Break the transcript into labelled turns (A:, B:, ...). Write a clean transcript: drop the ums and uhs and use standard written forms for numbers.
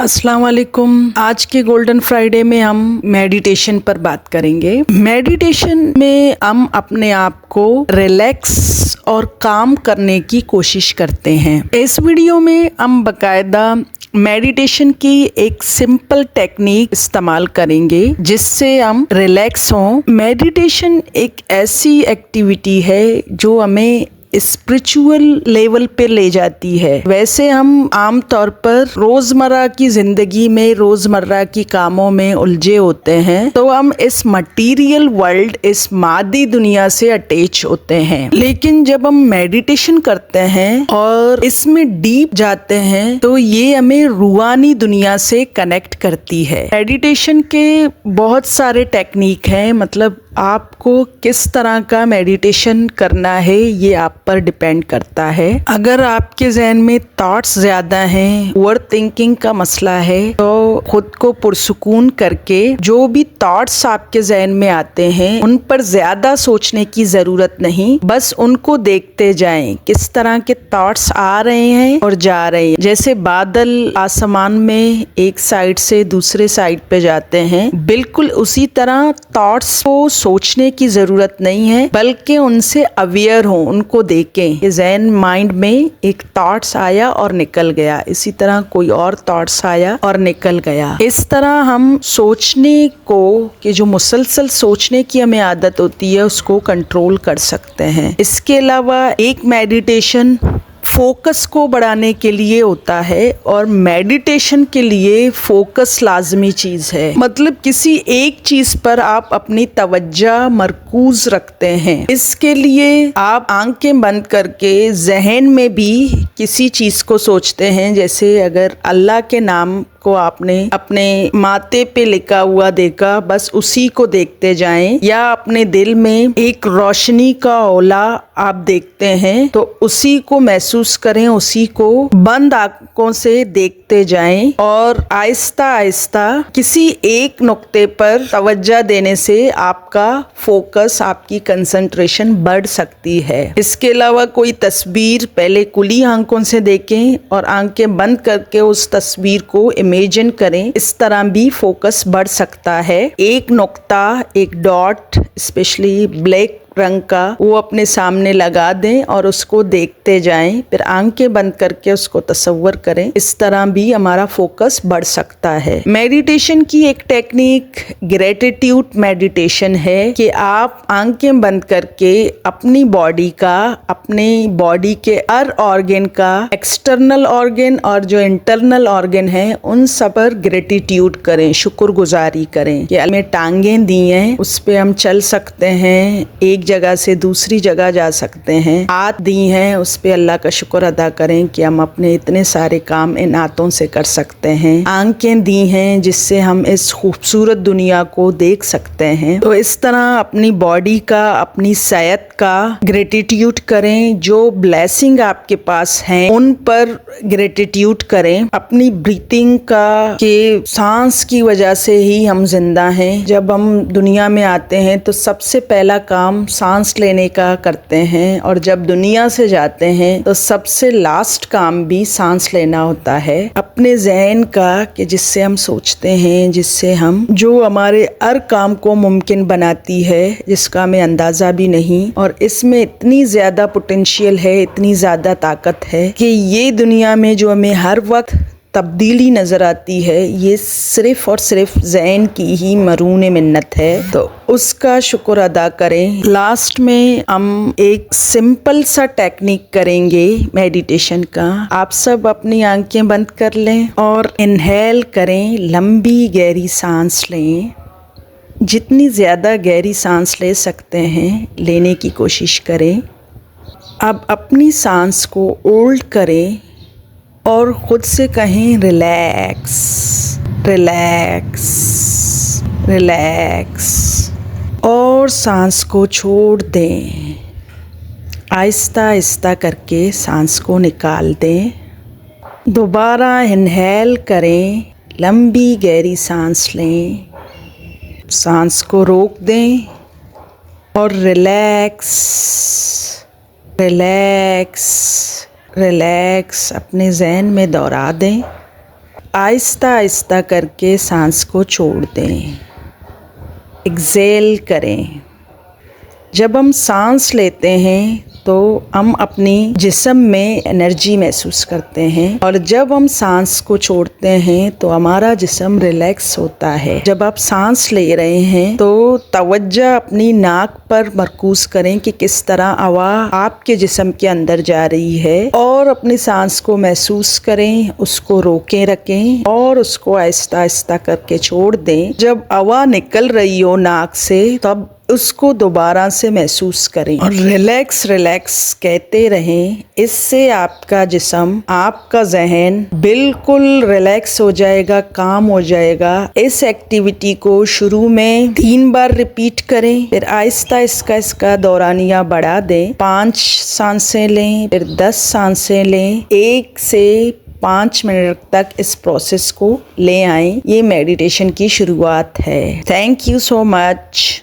A: अस्सलाम वालेकुम। आज के गोल्डन फ्राइडे में हम मेडिटेशन पर बात करेंगे। मेडिटेशन में हम अपने आप को रिलैक्स और काम करने की कोशिश करते हैं। इस वीडियो में हम बाकायदा मेडिटेशन की एक सिंपल टेक्निक इस्तेमाल करेंगे जिससे हम रिलैक्स हों। मेडिटेशन एक ऐसी एक्टिविटी है जो हमें स्पिरिचुअल लेवल पे ले जाती है। वैसे हम आम तौर पर रोजमर्रा की जिंदगी में रोजमर्रा की कामों में उलझे होते हैं, तो हम इस मटेरियल वर्ल्ड, इस मादी दुनिया से अटैच होते हैं। लेकिन जब हम मेडिटेशन करते हैं और इसमें डीप जाते हैं तो ये हमें रूहानी दुनिया से कनेक्ट करती है। मेडिटेशन के बहुत सारे टेक्निक हैं, मतलब आपको किस तरह का मेडिटेशन करना है ये आप पर डिपेंड करता है। अगर आपके जहन में थॉट्स ज़्यादा हैं, ओवर थिंकिंग का मसला है, तो खुद को पुरसुकून करके जो भी थॉट्स आपके जहन में आते हैं उन पर ज़्यादा सोचने की ज़रूरत नहीं, बस उनको देखते जाएं किस तरह के थॉट्स आ रहे हैं और जा रहे हैं। जैसे बादल आसमान में एक साइड से दूसरे साइड पे जाते हैं, बिल्कुल उसी तरह थॉट्स को सोचने की जरूरत नहीं है, बल्कि उनसे अवेयर हो, उनको देखें कि ज़हन माइंड में एक थॉट्स आया और निकल गया, इसी तरह कोई और थॉट्स आया और निकल गया। इस तरह हम सोचने को, कि जो मुसलसल सोचने की हमें आदत होती है, उसको कंट्रोल कर सकते हैं। इसके अलावा एक मेडिटेशन फोकस को बढ़ाने के लिए होता है, और मेडिटेशन के लिए फोकस लाजमी चीज़ है। मतलब किसी एक चीज़ पर आप अपनी तवज्जो मरकूज रखते हैं। इसके लिए आप आंखें बंद करके जहन में भी किसी चीज़ को सोचते हैं। जैसे अगर अल्लाह के नाम को आपने अपने माथे पे लिखा हुआ देखा, बस उसी को देखते जाएं, या अपने दिल में एक रोशनी का ओला आप देखते हैं तो उसी को महसूस करें, उसी को बंद आंखों से देखते जाएं, और आहिस्ता आहिस्ता किसी एक नुक्ते पर तवज्जो देने से आपका फोकस, आपकी कंसंट्रेशन बढ़ सकती है। इसके अलावा कोई तस्वीर पहले खुली आंखों से देखें और आंखें बंद करके उस तस्वीर को इमेजिन करें, इस तरह भी फोकस बढ़ सकता है। एक नुक्ता, एक डॉट, स्पेशली ब्लैक रंग का, वो अपने सामने लगा दें और उसको देखते जाएं, फिर आंखें बंद करके उसको तसव्वुर करें। इस तरह भी हमारा फोकस बढ़ सकता है। मेडिटेशन की एक टेक्निक ग्रेटिट्यूड मेडिटेशन है कि आप आंखें बंद करके अपनी बॉडी का, अपनी बॉडी के हर ऑर्गन का, एक्सटर्नल ऑर्गन और जो इंटरनल ऑर्गन है, उन सब पर ग्रेटिट्यूड करें, शुक्रगुजारी करें कि हमें टांगें दी हैं, उस पे हम चल सकते हैं, एक जगह से दूसरी जगह जा सकते हैं, हाथ दी हैं, उस पे अल्लाह का शुक्र अदा करें कि हम अपने इतने सारे काम इन हाथों से कर सकते हैं, आंखें दी हैं जिससे हम इस खूबसूरत दुनिया को देख सकते हैं। तो इस तरह अपनी बॉडी का, अपनी सेहत का ग्रेटिट्यूड करें, जो ब्लेसिंग आपके पास हैं उन पर ग्रेटिट्यूड करें। अपनी ब्रीथिंग का, कि सांस की वजह से ही हम जिंदा हैं। जब हम दुनिया में आते हैं तो सबसे पहला काम सांस लेने का करते हैं, और जब दुनिया से जाते हैं तो सबसे लास्ट काम भी सांस लेना होता है। अपने ज़हन का, कि जिससे हम सोचते हैं, जिससे हम, जो हमारे हर काम को मुमकिन बनाती है, जिसका हमें अंदाज़ा भी नहीं, और इसमें इतनी ज़्यादा पोटेंशियल है, इतनी ज़्यादा ताकत है कि ये दुनिया में जो हमें हर वक्त तब्दीली नज़र आती है, ये सिर्फ़ और सिर्फ ज़हन की ही मरून मिन्नत है। तो उसका शुक्र अदा करें। लास्ट में हम एक सिंपल सा टेक्निक करेंगे मेडिटेशन का। आप सब अपनी आंखें बंद कर लें और इनहेल करें, लंबी गहरी सांस लें। जितनी ज़्यादा गहरी सांस ले सकते हैं लेने की कोशिश करें। अब अपनी सांस को होल्ड करें और ख़ुद से कहें रिलैक्स, रिलैक्स, रिलैक्स, और सांस को छोड़ दें। आहिस्ता आहिस्ता करके सांस को निकाल दें। दोबारा इनहेल करें, लंबी गहरी सांस लें, सांस को रोक दें और रिलैक्स, रिलैक्स, रिलैक्स अपने ज़हन में दोहरा दें। आहिस्ता आहिस्ता करके सांस को छोड़ दें, एक्सेल करें। जब हम सांस लेते हैं तो हम अपनी जिस्म में एनर्जी महसूस करते हैं, और जब हम सांस को छोड़ते हैं तो हमारा जिस्म रिलैक्स होता है। जब आप सांस ले रहे हैं तो तवज्जो अपनी नाक पर मरकूज करें कि किस तरह हवा आपके जिस्म के अंदर जा रही है, और अपनी सांस को महसूस करें, उसको रोके रखें और उसको आहिस्ता आहिस्ता करके छोड़ दें। जब हवा निकल रही हो नाक से तब उसको दोबारा से महसूस करें और रिलैक्स रिलैक्स कहते रहें। इससे आपका जिस्म, आपका जहन बिल्कुल रिलैक्स हो जाएगा, काम हो जाएगा। इस एक्टिविटी को शुरू में 3 बार रिपीट करें, फिर आहिस्ता इसका दौरानिया बढ़ा दें। 5 सांसें लें, फिर 10 सांसें लें। 1 से 5 मिनट तक इस प्रोसेस को ले आएं। ये मेडिटेशन की शुरुआत है। Thank you so much.